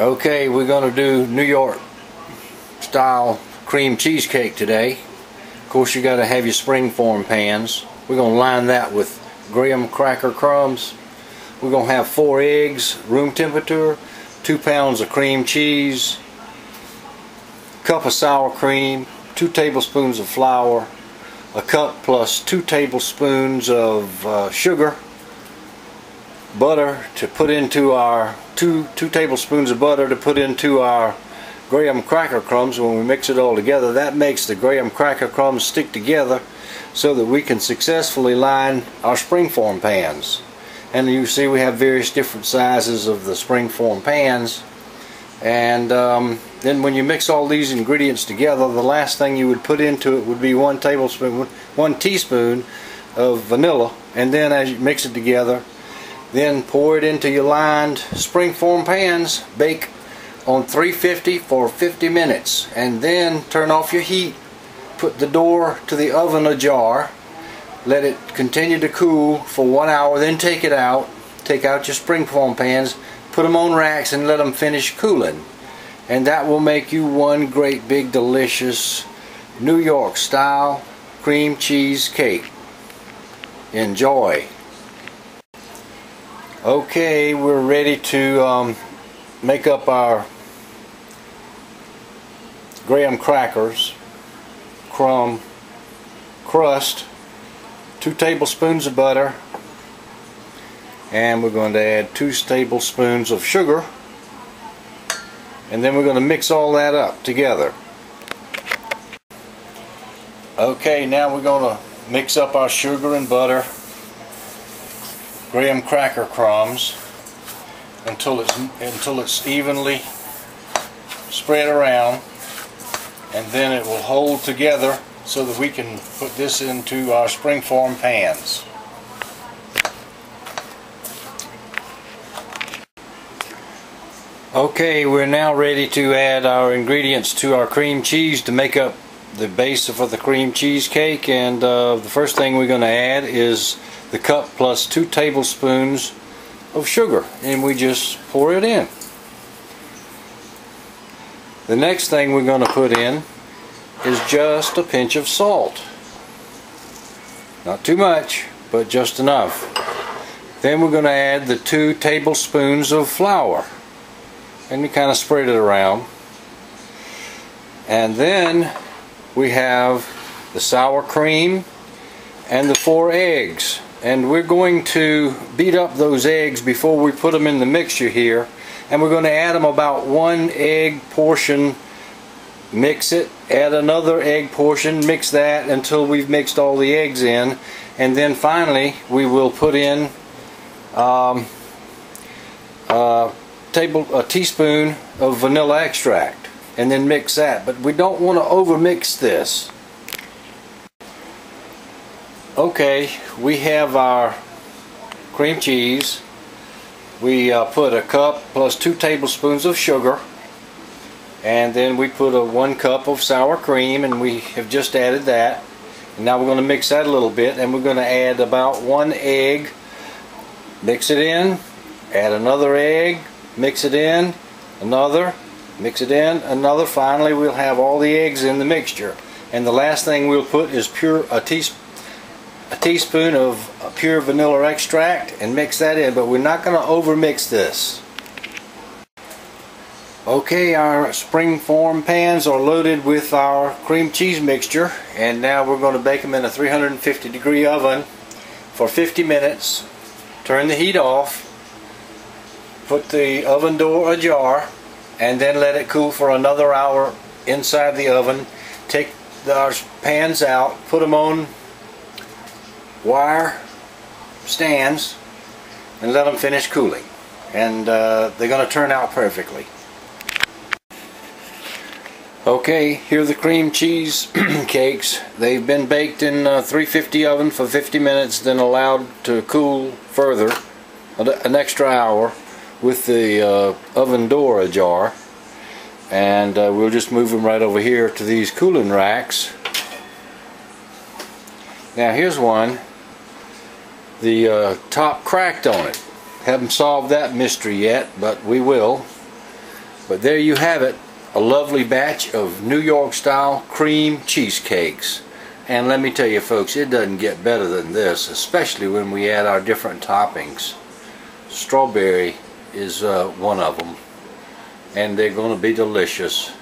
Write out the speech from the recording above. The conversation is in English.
Okay, we're going to do New York style cream cheesecake today. Of course, you got to have your springform pans. We're going to line that with graham cracker crumbs. We're going to have 4 eggs, room temperature, 2 pounds of cream cheese, cup of sour cream, 2 tablespoons of flour, a cup plus 2 tablespoons of sugar, butter to put into our two tablespoons of butter to put into our graham cracker crumbs. When we mix it all together, that makes the graham cracker crumbs stick together so that we can successfully line our springform pans. And you see we have various different sizes of the springform pans. And then when you mix all these ingredients together, the last thing you would put into it would be 1 teaspoon of vanilla. And then as you mix it together, then pour it into your lined springform pans. Bake on 350 for 50 minutes, and then turn off your heat. Put the door to the oven ajar. Let it continue to cool for 1 hour. Then take it out. Take out your springform pans. Put them on racks and let them finish cooling. And that will make you one great big delicious New York style cream cheese cake. Enjoy. Okay, we're ready to make up our graham crackers crumb crust. 2 tablespoons of butter, and we're going to add 2 tablespoons of sugar, and then we're going to mix all that up together. Okay, now we're going to mix up our sugar and butter, graham cracker crumbs until it's evenly spread around, and then it will hold together so that we can put this into our springform pans. Okay, we're now ready to add our ingredients to our cream cheese to make up the base for the cream cheesecake. And the first thing we're going to add is the cup plus 2 tablespoons of sugar, and we just pour it in. The next thing we're going to put in is just a pinch of salt. Not too much, but just enough. Then we're going to add the 2 tablespoons of flour, and we kind of spread it around. And then we have the sour cream and the 4 eggs. And we're going to beat up those eggs before we put them in the mixture here. And we're going to add them about 1 egg portion. Mix it, add another egg portion, mix that until we've mixed all the eggs in. And then finally we will put in a teaspoon of vanilla extract, and then mix that. But we don't want to over mix this. Okay, we have our cream cheese. We put a cup plus 2 tablespoons of sugar, and then we put 1 cup of sour cream, and we have just added that. And now we're going to mix that a little bit, and we're going to add about 1 egg. Mix it in, add another egg, mix it in, another, mix it in, another. Finally, we'll have all the eggs in the mixture. And the last thing we'll put is a teaspoon of pure vanilla extract, and mix that in, but we're not going to over mix this. Okay, our springform pans are loaded with our cream cheese mixture, and now we're going to bake them in a 350-degree oven for 50 minutes. Turn the heat off, put the oven door ajar, and then let it cool for another hour inside the oven. Take our pans out, put them on wire stands, and let them finish cooling, and they're going to turn out perfectly. Okay, here are the cream cheese cakes. They've been baked in a 350 oven for 50 minutes, then allowed to cool further an extra hour with the oven door ajar. And we'll just move them right over here to these cooling racks. Now here's one. The top cracked on it. Haven't solved that mystery yet, but we will. But there you have it, a lovely batch of New York style cream cheesecakes. And let me tell you folks, it doesn't get better than this, especially when we add our different toppings. Strawberry is one of them, and they're going to be delicious.